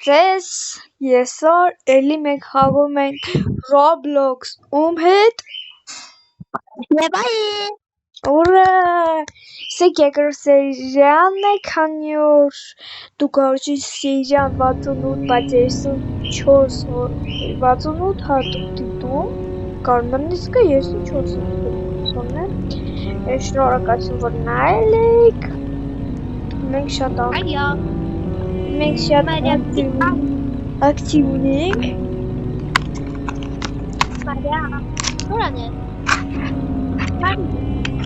Ձեզ եսօր էլի մենք խաղում ենք Roblox ում հետ ուրա սեք եկր սերիան է քանի օր դու կարճի սերիան 68 բայց 34 68 հատ դիտում կարմն իսկը 34 շնորհակալություն որ նայել եք մենք շատ ակտիվ ունենք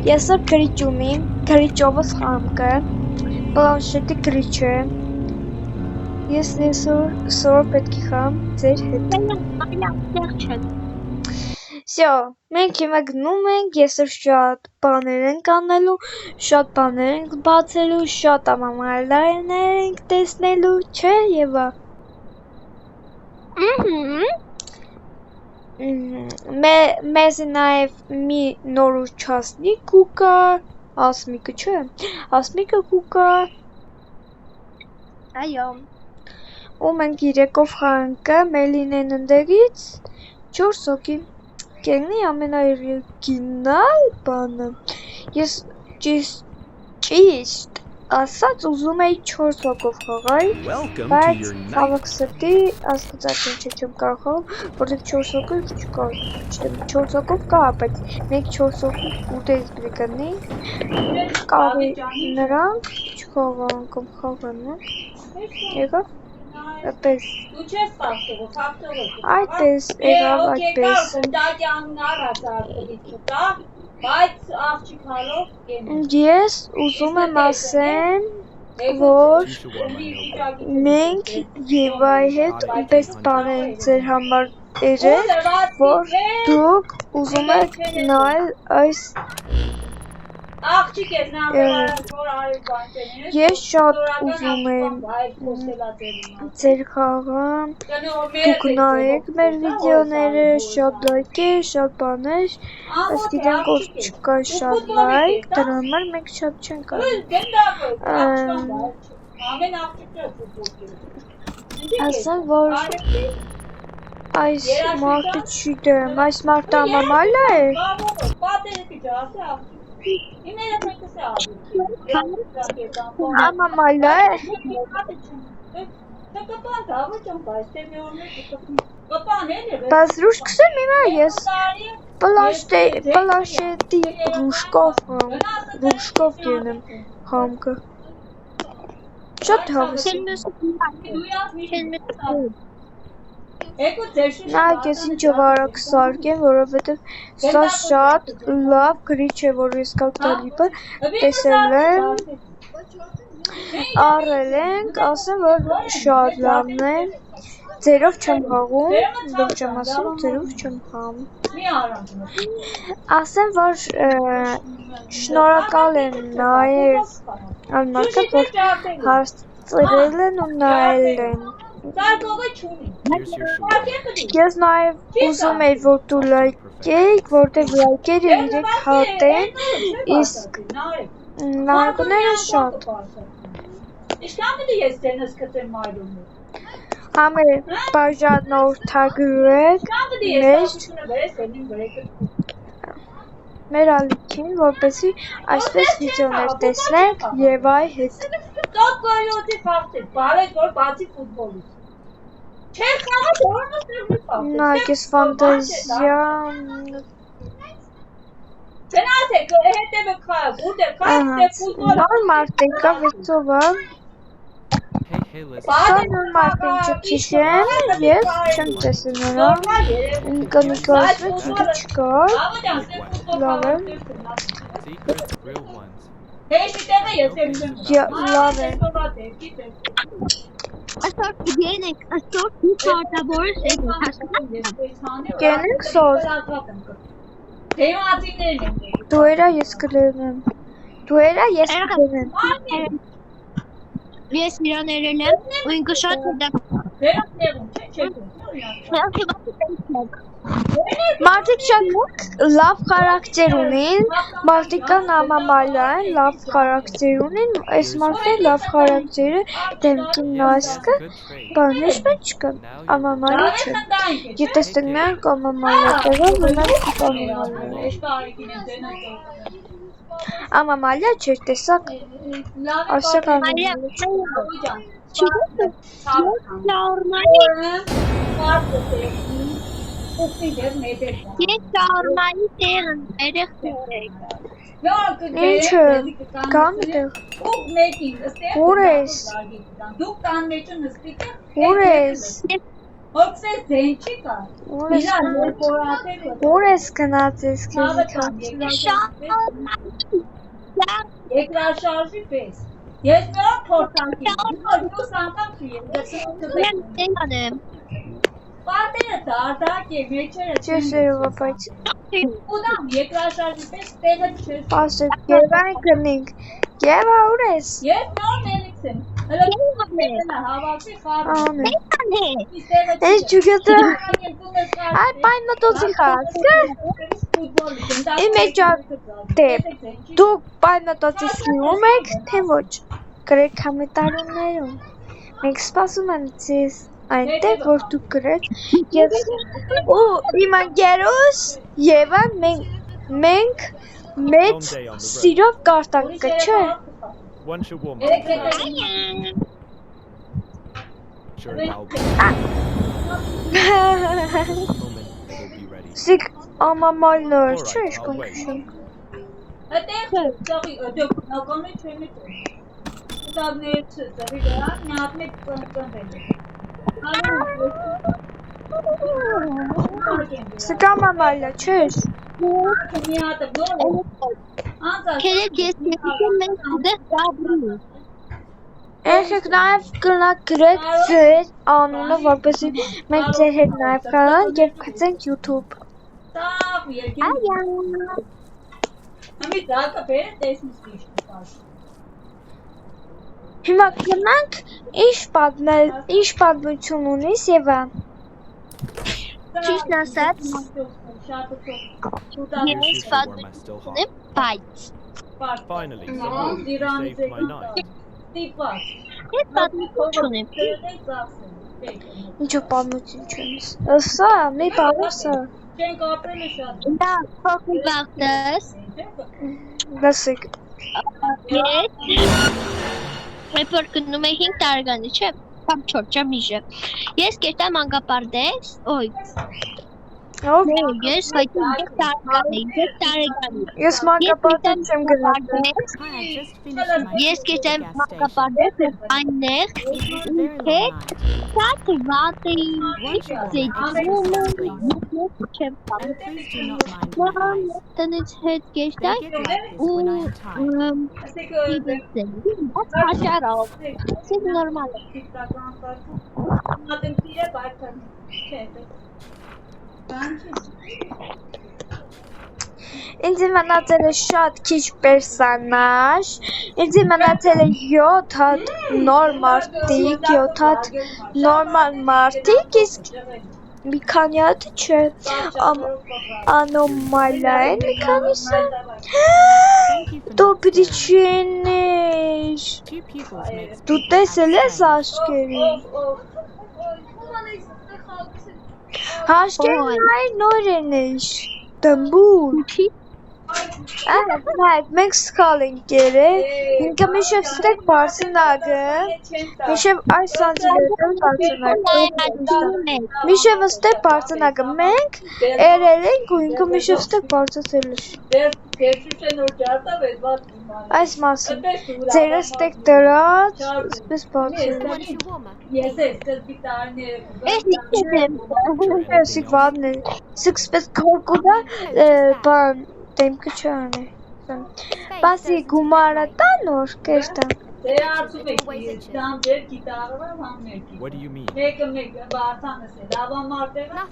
Եսօր գրիճում եմ, գրիճովս խամկը, պլանշետի գրիճը, ես եսօր պետք է խամ ձեր հետ։ Всё, մենք հիմա գնում ենք, եսօր շատ բաներ ենք անելու, շատ բաներ ենք բացելու, շատ ամամալայներ ենք տեսնելու, չէ Եվա։ Մեզ նաև մի նոր ուչասնիկ կուկա, ասմիկը չէ, ասմիկը կուկա, այո, ու մենք իրեկով խանկը մելինեն ընդեղից 4 հոգի, կենի ամենաերգինալ բանը, ես ճիշտ ասած ուզում էի 4 հոգով խաղալ, բայց հավաք սրտի աստվածաշունչը չեմ կարող խաղալ, որտեղ 4 հոգով չկա, 4 հոգով կա, բայց մենք 4 հոգով ուտես գրգնի, կարի նրանք չխաղան անգամ խաղան, եղավ, այդպես, այդպես, եղավ, այդպես, Բայց աղջիկալով ես ուզում եմ ասեմ, որ մենք Եվայի հետ այնպես բաներ ենք ձեր համար երել, որ դուք ուզում եք նայել այս Ես շատ ուզում եմ ձեր խաղը, դուք նայեք մեր վիդեոները, շատ լայքեր, շատ բաներ, բայց գիտենք որ չկա շատ լայք, դրա համար մենք շատ չենք անում։ Ասեմ որ այս մարդը չիտեմ, այս մարդը ամամալ է։ Ամամալ է։ Բայց ռուշկսեմ իմա ես պլաշետի ռուշկով գենեմ խամկը։ Շատ հավես Նայք ես ինչով արագ սարքեմ, որովհետև սա շատ լավ գրիչ է, որ ես կալ տալիպը տեսել եմ, առել ենք, ասեմ, որ շատ լավն է, ձերով չեմ խաղում, լուր չեմ ասում, ձերով չեմ խաղում, ասեմ, որ շնորհակալ եմ նաև այն մարդը, որ հարցրել են ու նայել են, Ես նաև ուզում էի, որ դու լայքեիք, որտեղ լայքերը իրեք հատ են, իսկ լայքները շատ։ Համե բաժանորդագրեք մեր ալիքին, որպեսզի այսպես վիդեոներ տեսնենք Եվայի հետ։ Top գոլյոտի խաղթ է, բարեք որ բացի ֆուտբոլից։ Նայք ես ֆանտազիա Գնացեք, հետևեք խաղ, ուտեք, խաղ ֆուտբոլ Նոր մարդ եկա վեցովա Սա նոր մարդ ինչ քիշեմ, ես չեմ տեսել նրան Ինկա ասվեց, ինքը չկար Լավ է Լավ է Ասորտ գենեք, ասորտ ու կարտավորս եք հասկանում Գենեք սոր Դու էրա ես կլերնեմ Դու էրա ես կլերնեմ Ես միրաներել եմ ու ինքը շատ հետապ Մարդիկ շատ լավ խարակտեր ունին, մարդիկան ամամալյան լավ խարակտեր ունին, այս մարդը լավ խարակտերը դեմքին նասկը, բանիշ մենչկը, ամամալի չէ, եթե ստգնանք ամամալյատեղը, վնանք ամամալյատեղը, ամամալյա չէր տեսակ, ասակ ամամալյա չէ, Ես կարմանի տեղն երեխ Ինչը, կամ տեղ, ուր ես, ուր ես գնաց ես քեզի քանչին, Երկրաշարժի պես, ես նոր փորձանքի, դուս անգամ չի եմ Պատերը դարդակ է, մեջերը չես երովա, բայց ուդամ երկրաշարժի պես տեղը չես պասը, Եվանի կնինք, Եվա ուր ես, Ես նոր մելիքս եմ, հլը հավակի խարում ես ջուգետը, այ պայն մտոցի խաղացքը, իմ էջա դեպ, դուք պայն մտոցի սիում եք, թե ոչ, գրեք համետարումներում, մենք սպասում են ձեզ, այնտեղ որ դուք գրեք ու իմ անգերուս Եվան մենք մեծ սիրով կարտանքը չէ Սիկ ամամալ նոր չէ իշկոն քշում Այդեղ ծաղի բնակամի չեմ էտ Ուտագները ծաղի դրան նյատ մեկ կնվել է Սկամամալը չես Քերեք ես եկում ենք ուդեղ դաբրու Եղեք նաև կնակ գրեք ձեր անունը որպեսի մենք ձեր հետ նաև կանանք և կծենք YouTube Համի դակը բերը տեսնիս իշտ Հիմա կնանք ինչ պատմություն ունիս Եվան Ճիշտ ասած ես պատմություն եմ բայց Finally, someone saved my knife. Ես պատմություն չունեմ Ինչո պատմություն չունիս Սա, մի բանը սա Չենք ապրել է շատ Դա փոխի բաղդս Լսեք Ես Երբ որ գնում է 5 տարեկանի չէ կամ 4 ճամիժը Ես կերտամ անգապարդես Ոյ Ես հայտնի 5 տարեկանի Ես մանկապարտեզ չեմ գնալ Ես կերտամ մանկապարդես այնեղ հետ Շատ վատ էի Տնից հետ կերտակ ու Հաշարով Սիտ նորմալ է Մատենքիր է բայթան չէ Ինձ մնացել է շատ քիչ պերսոնաժ Ինձ մնացել է 7 հատ նոր մարդիկ 7 հատ նորմալ մարդիկ իսկ մի քանի հատ չէ անոմալիա են մի քանիսը Դու պիտի չենես Դու տեսել ես աշկերին Հաշկերն այր նոր են էիշ Դմբուր Այդ մենք սկալ ենք երել Ինքը միշև ստեք բարսնագը Միշև այս սանցիլետում բարսնագը Միշև ստեք բարսնագը մենք երել ենք ու ինքը միշև ստեք բարսացել Այս մասին Ձերը ստեք դրած Սպես բարսել Ես է սկզբի տարիները Սիկ վադն է Սիկ սպես կորկուդա բան Դեմքը չան է Բասի գումարը տան որ կեշտան Դե արդում եք դամ ձեր գիտարվը համմեկի What do you mean? Մեկը բարթանս է լավամարտեղը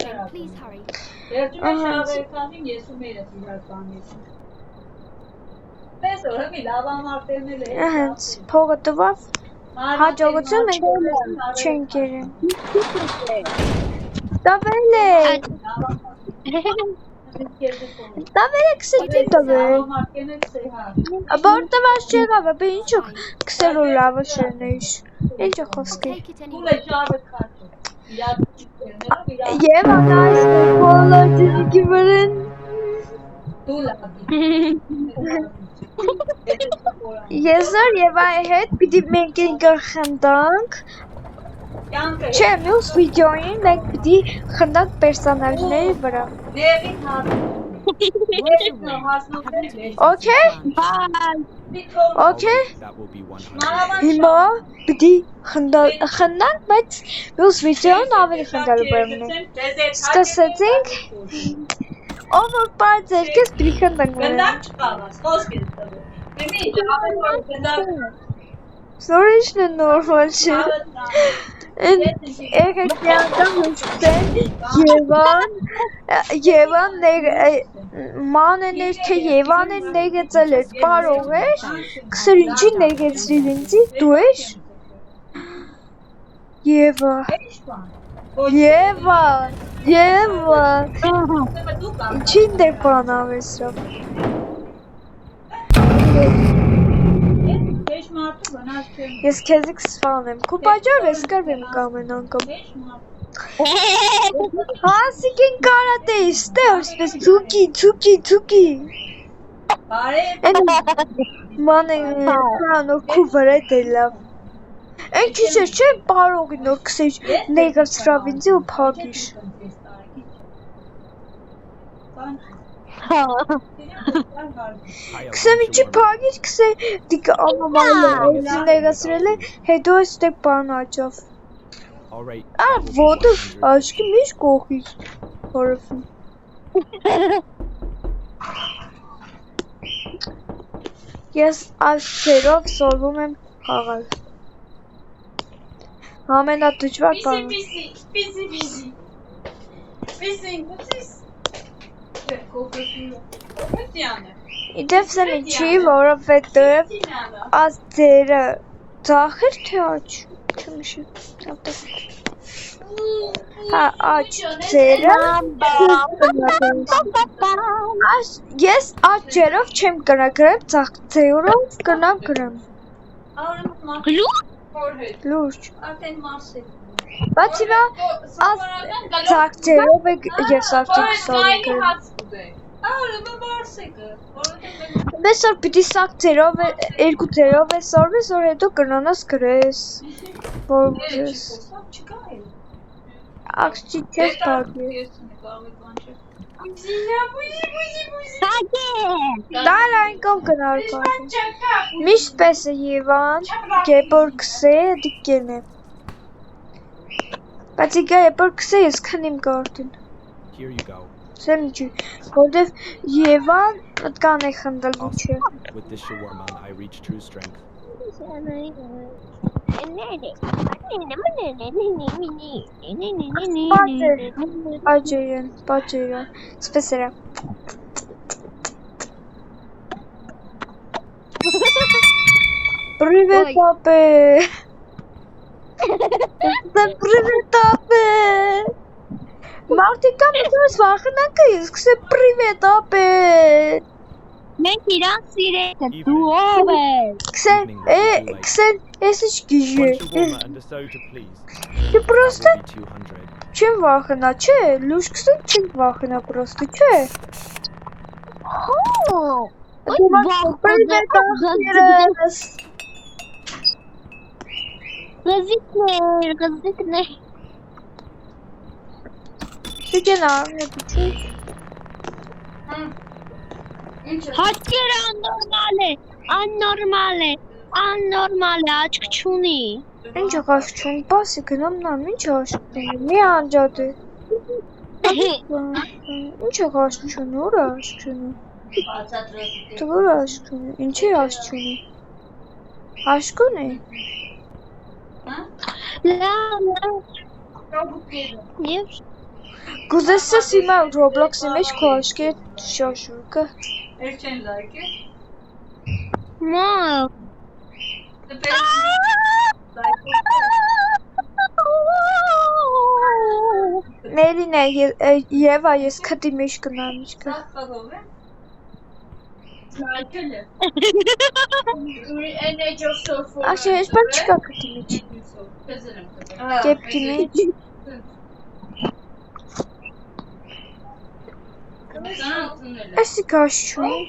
Երջում է շաղերքանին ես ու մերս իրար բանեցին Պես որ հմի լավամարտեղն էլ է Հենց փողը տվավ Հաջողություն մենք չենք երեն։ Տավել է։ Տավել է կսեցի տավել։ Բար տված չեղավ, բե ինչու կսելու լավը շերնեիշ։ Ինչու խոսքի։ Եվ անայս բոլոր դիգի վրեն։ Եզոր և այ հետ պիտի մենք են գրխնդանք Չէ, մյուս վիդեոին մենք պիտի խնդանք պերսոնաժների վրա Okay? Okay? Հիմա պիտի խնդանք, բայց մյուս վիդեոն ավելի խնդալու բերմն է Սկսեցինք Ով որ պարդ ձերքես պիտի խնդանք Սորիշն է նորմալ չէ Եղեկյանդան հուշկեն Եվան մանեն էր թե Եվան է նեգեցել էր պարող էր Կսր ինչի նեգեցրիլ ինձի դու էր Եվա Ինչին դեր պանավ ես ռավ Ես քեզի կսվանեմ, քու պաջավ ես կարվեմ կամեն անգամ Հասիկին կարատեիստ է, ոսպես ծուկի Ման է նոր քու վրետ է լավ Են քիչ էր չէ պարողի նոր կսեիր նեգացրավ ինձի ու պագիշ Կսեմ ինչի պագիր կսե դիք ամամալը էզի նեգացրել է հետո ես դեք բան աճավ Ոտը աշկի միշ կողից հարվին Ես այս ծերով սորվում եմ խաղալ Ամենադժվար բանը Իդև սեմ ինչի, որովհետև այս ձերը ձախ էր թե աչ Չմիշի Աչ ձերը Ես աչ ձերով չեմ կնա գրեմ, ձախ ձերով կնամ գրեմ Լուրջ Բայց հիմա ձախ ձերով ես արդեն սորի գրեմ Մեզ որ պիտի սաղ ձերով, երկու ձերով է սորվես, որ հետո կնանաս գրես, որ ուզես Աղջի չես բարգես Դալ այնքով գնար կարգին Միշտ պես է Եվան, գեպոր կսե, դիկեն է Բայց իգա եպոր կսե ես քնիմ կարգին Սեմ ինչի, որդև Եվան մտկան է խնդալու չէ Պաճերան, սպես էրա Պրիվետ ապե Պրիվետ ապե Մարդիկա մտորս վախնանքը ես կսե պրիվետ ապե Մենք իրան սիրենք դու ով ես Կսեն ես ինչ գիժի Դե պրոստը չեմ վախնա չէ լուշ կսեն չենք վախնա պրոստը չէ Պրիվետ ախիրես Գզիկներ Դիգեն արմը դիչի Հաճերը աննորմալ է, աչք չունի Ինչ աղաշ չունի, պասի գնամ նամ, ինչ աղաշ չունի, մի անջատ է Ինչ աղաշ չունի, ուր աղաշ չունի Տվոր աղաշ չունի, ինչի աղաշ չունի Աշկ ունի Եվ Գուզես ես հիմա Roblox-ի մեջ քո աշկի է շաշուրկը Էր չեն լայք է Մա Մերին է Եվա ես քտի մեջ գնամ ինչքա։ Աշե ես բան չկա քտի մեջ։ Կեպքի մեջ։ Էսի կաշ չունի։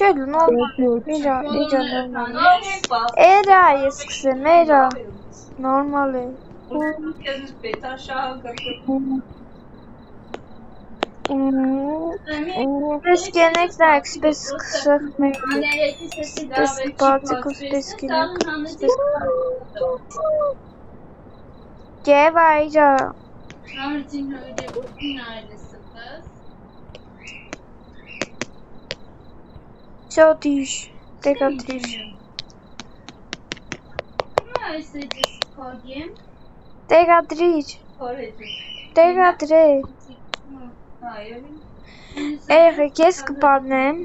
Չէ նոր իրա նորմալ։ Էրա ես կսեմ էրա։ Նորմալ է։ Պես կենեք նա էքսպես կսեղ մեր պես բացիկ ու սպես կենեք Եվա իրա Չո դիշ տեկա դիշ Տեկա դրիչ Տեկա դրե Երեխեք ես կպատնեմ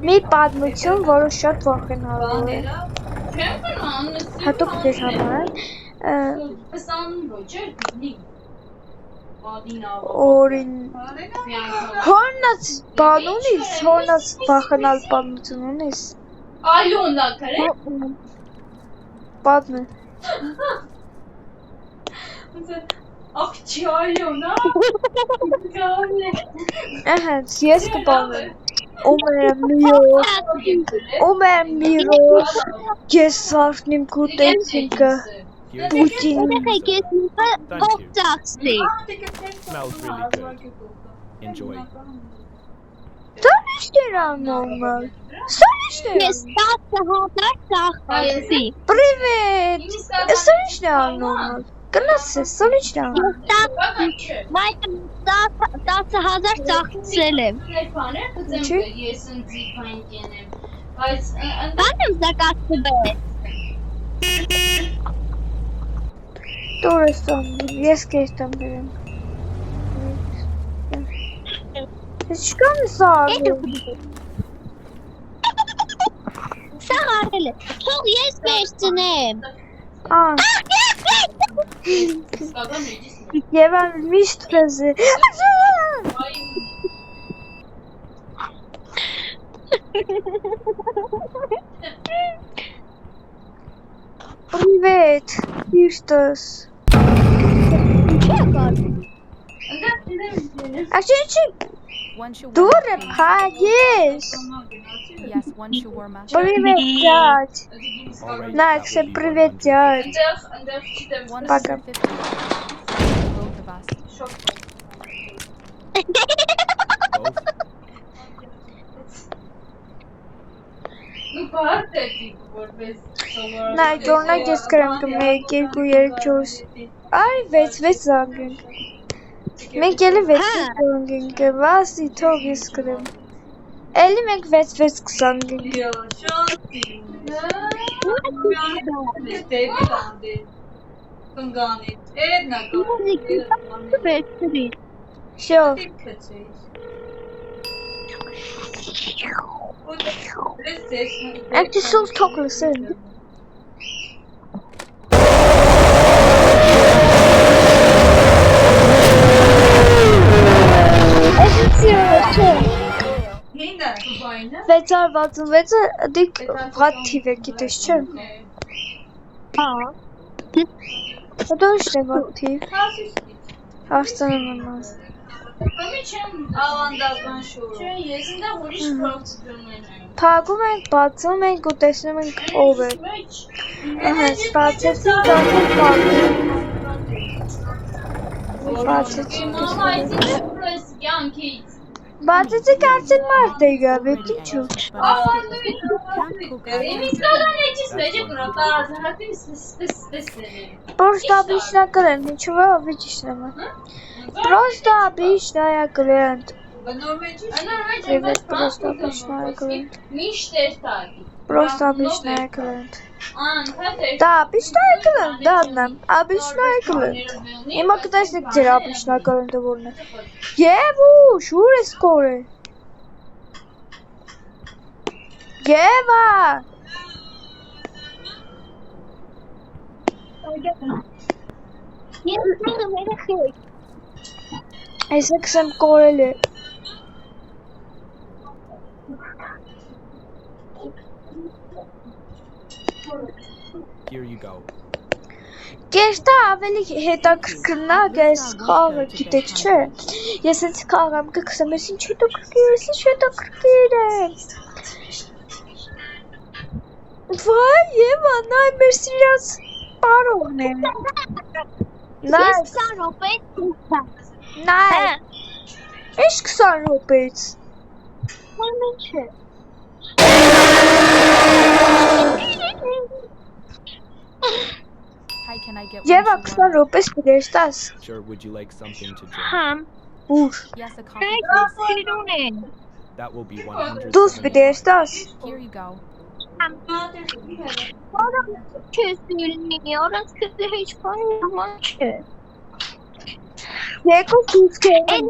մի պատմություն, որը շատ վախենալու է հատուկ դեր համար օրին հորնած բան ունիս, հորնած վախենալ պատմություն ունիս Ալյոնա կրե պատմը Աղջալյոնա Ահենց ես կպանեմ Ում է միրոս ես սարդնիմ կուտեցինքը Պուտին Երեխեք ես մուտը հող ծախսի Smells really good. Enjoy. Սարիշտ էր աննորմալ Սարիշտ էր Ես 10,000 ծախսի Պրիվետ Սարիշտ է աննորմալ Կնաս է, սարիշտ է աննորմալ 10,000 ծախսել եմ Բան եմ զակացվել Դուր ես տամբում, ես կեզ տամբերեմ Ես չկան ես արվում Սաղ արել է, թող ես վերցնեմ Եվան միշտ պեզ է Պրիվետ, իշտս Աշե ինչի դուր է պագես Պրիվետ դյադ Նա եկս է պրիվետ դյադ Պակա Նա ջորնակ ես կրեմ կմեկ, երկու, երկ, չորս Այ վեց զանգենք Մենք էլի վեց զանգենք, վասի թող ես կրեմ Էլի մենք վեց կսանգենք Շո Ակտի սուս թող լսեն Վեցար 66-ը դիք վատ թիվ է գիտես չէ Դու իշտ է վատ թիվ Հարստանը մնաս Փակում ենք, բացում ենք ու տեսնում ենք ով է Ահենց բացեցին դարձել պակում Բացեցի կարծել մարդ է գավետ ինչու Պրոստա обычно клиент, ничего обычного Просто обычная клиент Привет, просто обычная клиент Просто обычная клиент Да, обычная клиент, да, обычная клиент Има къде се где обычная клиент довольна Еву, шуре скоро Եվա։ Ես մերը խեք։ Այսը քսեմ կորել է։ Here you go. Կերտա ավելի հետաքրքրնակ է խաղը, գիտեք չէ։ Ես այս խաղամ կքսեմ, ես ինչ հետաքրքիր է։ Վայ, Եվա, նայ մեր սիրած պարողն է։ Նայ, Ես 20 րոպե դուքա։ նայ։ Ինչ 20 րոպեից։ Ո՞րն չէ։ Hi, can I get Եվա one 20 for one? րոպես դերստաս։ Sure, would you like something to drink? Համ։ Ուր։ Yes, a coffee, Այդ please. սիրուն են։ That will be 100. Դուս դերստաս։ Here you go. Որոնք չես սիրունի, առանց քեզ հեչ բան չէ։ Եկու դուս կեն։ Ay,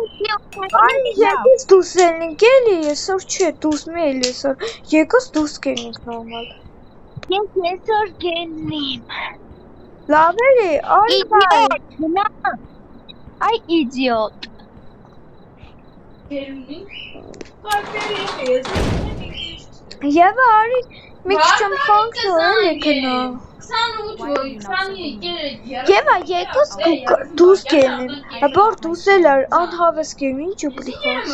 Այն եկուս դուս ելնենք էլի, եսօր չէ, դուս մի էլի եսօր։ Եկուս դուս կենենք նորմալ։ ես այսօր գնեմ։ Լավ էլի, արի բայ։ Իդիոտ, գնա։ Այ իդիոտ։ Եվա արի մի քիչ խանքսո էլի գնա։ 28 Եվա եկուս դուս կենենք։ Ապոր դուս էլ անհավես կենի, ինչ ու բլիխաս։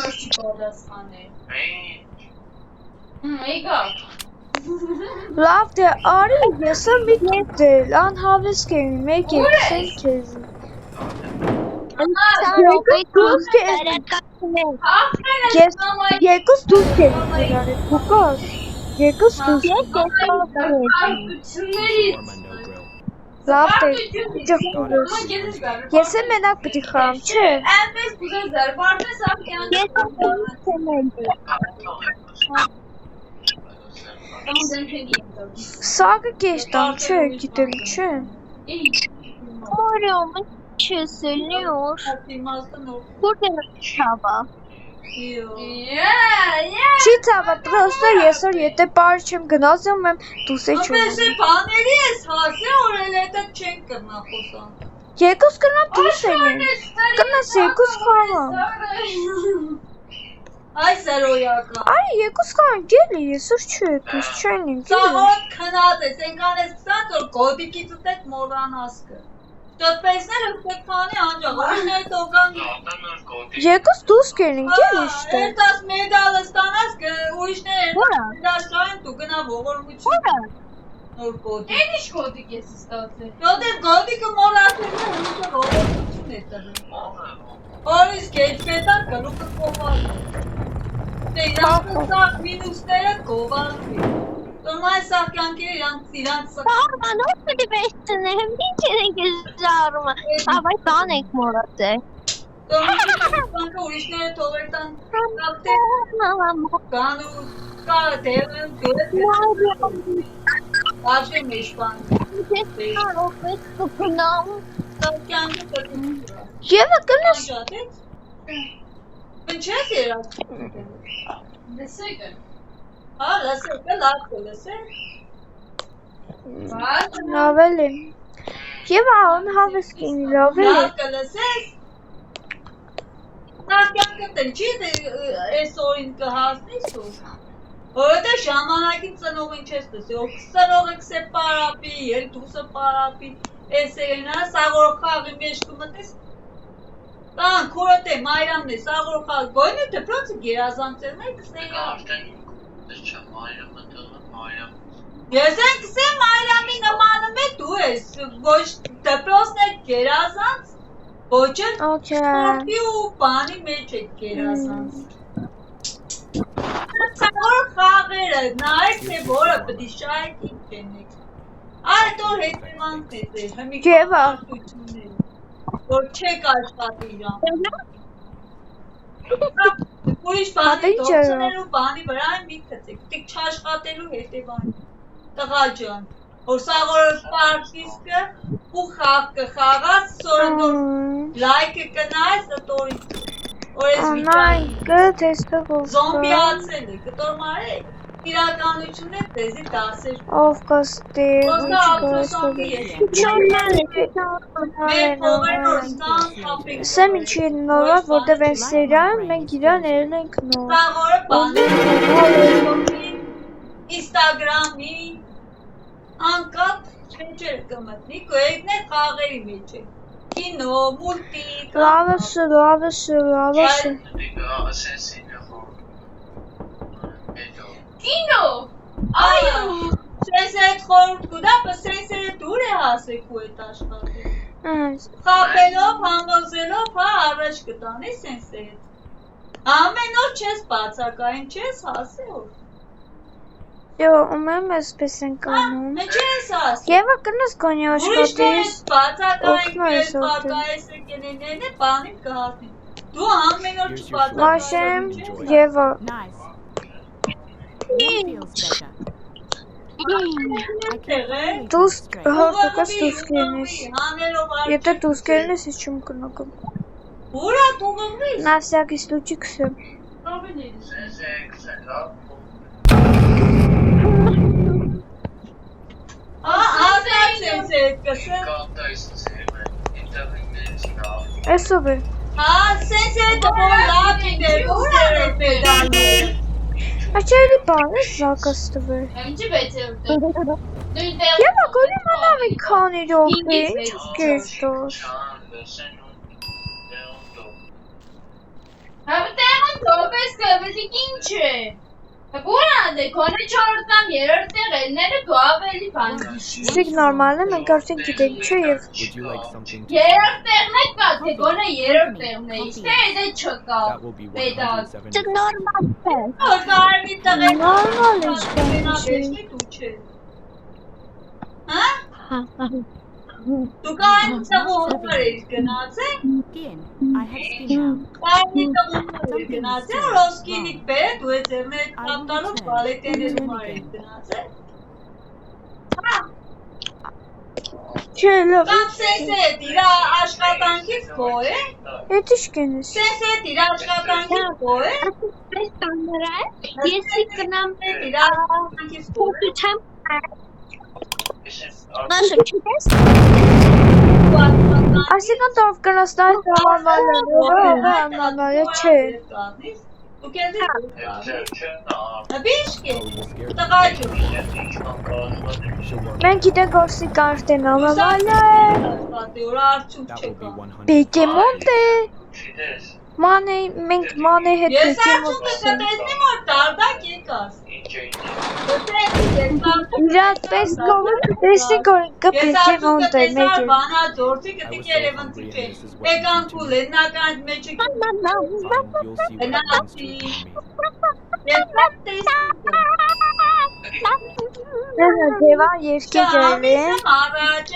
Լավ դե արի, եսը մի դել, անհավես կենի, մեկ եկսել քեզ։ Ես եկուս դուս կենենք իրարի, բուկաս։ Եկուս դուս Shawarma, no grill. լավ դե, ջխուրս։ Ես եմ մենակ պտի խամ, չէ։ Սակը կեշտան, չէ, գիտեմ, չէ։ Օրում չես ելնի օր։ Որտե շաբա։ Չի ծավա, պրոստը եսօր եթե պարի չեմ գնաս եմ դուս է չունեմ։ բաների ես հասե օրել հետը չենք կրնա խոսան։ Եկուս կնամ դուս ելնեմ։ Կնաս եկուս խաղամ։ Այս էրոյական։ Արի եկուս խաղանք էլի, եսօր չէ, դուս չեն ենք էլի։ Ծաղոտ քնած ես, ենքան ես պսած որ գոդիկից ուտեք մորանաս կը։ Ճոտպեսներ ուտեք պանի անջաղ, օրիներ տոկան։ Եկուս դուս կենենք էլի շտե։ Երտաս մեդալը ստանաս կը ուրիշներ Որա։ դաշտային դու գնա ողորմություն։ Որը։ Նոր գոդիկ։ Էն ինչ կոդիկ ես ստացել։ Յոդեր գոդիկը մորացել է, ուրիշը ողորմություն է տրում։ Օրիս գեջպետան գլուկը կովալ։ Դե իրանք մինուսները կովալվի։ Տորմայ սաղկյանքեր իրանք սղ։ Սարմանով պիտի վեստնեմ, ինչ ենք ես զարումը։ Ավայ տան ենք մորացել։ Տորմայ ուրիշները թողերտան կապտեր գանու կա դեղն գոտ Աշե մեշպան։ Սաղկյանքը պտում։ Եվա կնաս։ Անջատեց։ Պնչես երած։ Լսեք։ Հա, լսեք, լավ կլսեք։ Լավ էլի։ Եվա անհավես կենի, լավ էլի։ Լավ կլսեք։ Սաղկյանքը տնչի ես օրին կհասնիս ու։ Որովհետև ժամանակին ծնողին չես լսի, որ ծնողը կսե պարապի, երդուսը պարապի, ես էնա սաղոր խաղի մեջ կմտես, տան քորոտ է, մայրամն է, սաղոր խաղ, գոյն է դպրոցը գերազանցելն է կսե Ես են կսե մայրամի նմանում է դու ես, ոչ դպրոցն է գերազանց, ոչ էլ սպորտի ու բանի մեջ է գերազանց Սաղոր խաղերը, նայք թե որը պտի շայք ինք ենեք Այդ որ հետևանք է, հմիկ արտությունները, որ չեք աշխատի իրան Ուրիշ բանի դոքսներու բանի վրա են մի կծեք, տիկ չաշխատելու հետևանք Տղա ջան, որ սաղորը պարկիսկը ու խաղ կխաղաց, սորը նոր լայկը կնայս, տորից Որ ես վիճային Անայ, կը թեստը ով Զոմբի ացել է, կտոր մարեք իրականություն է տեզի դասեր։ Ով կստի, Ոսկա ափսոսանքի ես։ Մեր փողեր որ ստան թապիկ։ Սեմ ինչի նորը, որտև են սերիայում մենք իրան երել ենք նոր։ Սաղորը բաներ, Instagram-ի, անկապ չեջերը կմտնի, կոյեկն է խաղերի մեջ է։ Կինո, մուլտիկ, Լավը։ Կինո։ այո, սենսը այդ խորուրդ կուդա, պս սենսերը դուր է հասեք ու այդ աշխատի։ Խապելով, համոզելով, հա առաջ կտանի սենսը հետ։ Ամեն օր չես բացակային, չես հասե օր։ Yo, ումեմ էսպես են կանում։ Ինչ ես հասե։ Եվա կնաս գոնի Ուրիշներ աշխատիս, ես բացակային օգնո ես կես օգնել։ բակայես եկենեներն է, բանին կհասնի։ Դու ամեն օր չբացակային Մաշեմ, Եվա, Nice. Feels better. դուս հորդոքս դուս կերնես։ Հանելով Եթե դուս կերնես, ես չում կնակում։ Ուրա կուղղվիս։ Նասյակիս լուճի կսեմ։ Ասած ես հետ կսեմ։ Էսով է։ Հա, սենց է դոր լապին է, որ է պեդալներ։ Աչայլի բան է զակաս տվեր։ Ինչի վեց է ուտել։ Եվա գոնի մանավի քանի ռոպե, ինչ կերտոր։ Հավտեղն դոպես կվեցիկ ինչ է։ Բուրան է, կոնե չորդամ երորդ տեղելները դու ավելի բան։ Սիկ նորմալ է, մենք արդեն գիտենք չէ և Would you like something to Երորդ տեղն է կա, թե գոնե երորդ տեղն է, իստե էդե չկա։ That will be Պետալ։ 170. Նորմալ է։ Որ կարմի տղեր նորմալ է մենապեշնի դու չէ։ Հա? Դու կարմի տղողներ էիր գնացել, Skin. I have skin now. կարմի տղողներ էիր գնացել, ռոսկինիկ պետ ու է ձերներ կապտալով բալետեներում արեիր գնացել։ Չէ, լավ, Կամ սենս է դիրա աշխատանքից գո է, հետ իշ կենես։ սենս է դիրա աշխատանքից գո է, Այս բաները ես կնամ դիրա աշխատանքից գո է, փոքրությամբ Մասը չես Այսինքն տով կնաս նայ նորմալ է, նորմալ է, չէ։ Դու կեզի բիշկ է, տղաջում Մենք գիտենք որսի կարտեն նորմալ է, Ուրա արդյունք That will be չկա 100. բեկեմոնտ է, մենք մանե հետ Ես բեկեմոնտ արդյունքը ենք։ կտեսնիմ որ տարդակ եկաս Իրար պես գողը տեսնի գորիկը Ես բեկեմոնտ է, արդյունքը մեկ տեսար է։ բանա ձորցի կտիկ երևնցի չէ Էկան կուլ է, նական մեջը Fine, you'll see what happens to it from me. Ես լավ տեսնիմ Նեզա դևա երկի գել է,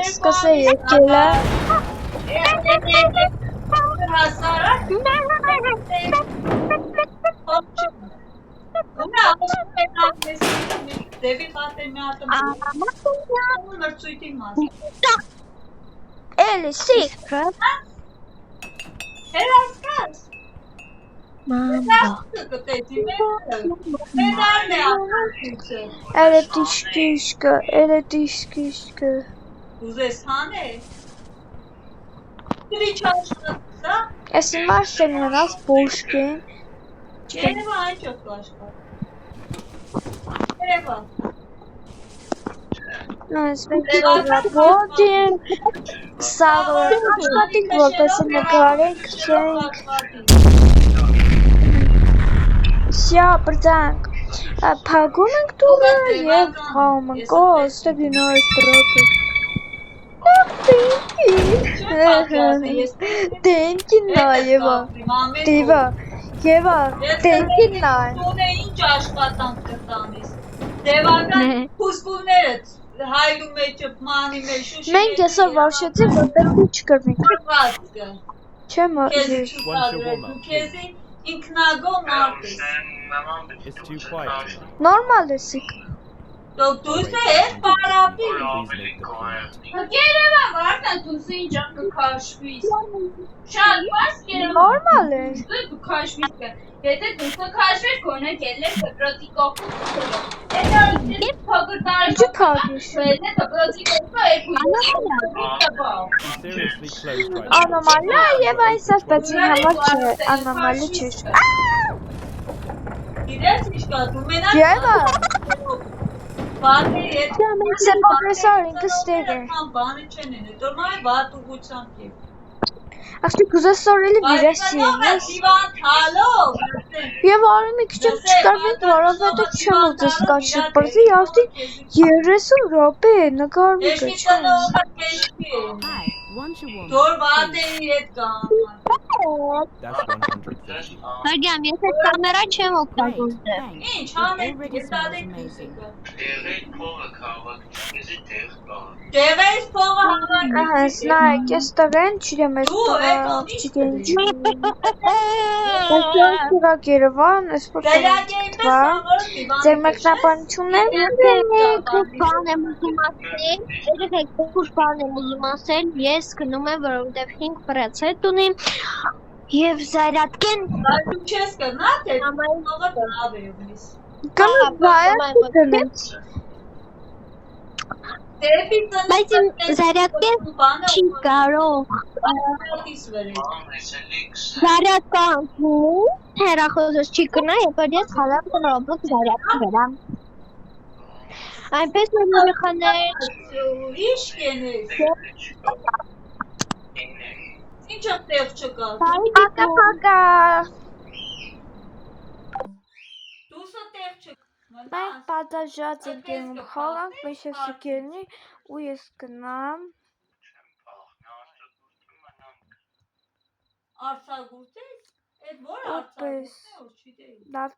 սկսե երկելը, էլի սիք, էլի տիշկիշկը, Ուզես հան է Դրի չաշկացա ես իմար սենյանաս բոշկեն, Երևա այն չոք կաշկա Երևա նոյս մենք ռոբոտ են, սաղոր աշխատիկ որպես նկարենք չենք, սյա բրդանք, պագում ենք տուրը և խաղում ենք, օ, ստե գինոր պրոտը, Thank you, Նայևա, դիվա, Եվա, thank you, Նայ, Տունը ինչ աշխատանք կտանիս Դևական խուսկուներըց հայլու մեջը, մանի մեջ, շուշի մենք եսօր վարշեցի, որտեղ դու չկրնենք, Կրվածքը չեմ Քեզի ես, շուտագրել, դու քեզի ինքնագոհ մարդ ես It's too quiet tonight. նորմալ է սիք, Դուս ես պարապի։ Please make the payment. Գերեվա վարդան դուս ինչ կքաշվիս։ Շատ մաս գերեվա։ Նորմալ է։ Դու քաշվիս կը։ Եթե դուս քաշվես կոնե գելը դպրոցի կողքով։ Եթե փոքր տարի Ինչու թագես։ Եթե դպրոցի կողքով Seriously closed right now. Անոմալիա եւ այս ասպետի համար չէ, անոմալի չէ։ Գիտես ինչ կա, դու մենակ Եվա, բանը հետ Սե պրոֆեսոր ինքը ստեղ է։ բանը չեն են, հետո մայ վատ ուղությամբ եվ։ Ախտի կուզես սորելի վիրեսի Բայց ես։ դիվան հալով։ Եվ արի մի քիչ չկարվենք, որովհետև չեմ ուզես կաչի պրզի, արդի 30 րոպե է, նկարում Ես մի կաչի։ տնողը կեշքի է։ Hi, want you woman. Դոր վատերի հետ կան։ That's 150. Հարգամ, եթե կամերա չեմ Great, օգտագործել։ thanks. Ինչ, It հանեք, already ես smells ադեք amazing. Դևես փողը հավակ։ Ահա, սնայք, ես տղեն չիրեմ ես Դու տղա, եկա, չգեն ինչ ինչ։ Ես տղակ երևան, ես պրոտ Դերակեի պես տղա, ամորը դիվան։ ձեր մեկնապանությունն է, Քուր բան եմ ուզում ասել, երեք քուր բան եմ ուզում ասել, ես գնում եմ, որովհետև 5 բրացետ ունիմ եւ Զարատկեն Բայց դու չես կնա, թե փողը լավ է ունիս։ կանը վայա կտնեց։ Դեպի տնից Բայց իմ Զարատկեն չի կարող տիս վերել։ Զարատկան հերախոսս չի կնա, երբ որ ես խալամ տնողոք Զարատկի վերամ։ Այնպես որ երեխաներ Ինչ կենես։ Ինչ տեղ չկա։ Պակա։ Դուսը տեղ չկա։ Մենք պատաժած ենք եմ խաղանք, մեզ ես կերնի ու ես կնամ։ Արցագուրտ ես։ Այդ որ Ապես, արցագուրտ է, որ չի դեի։ լավ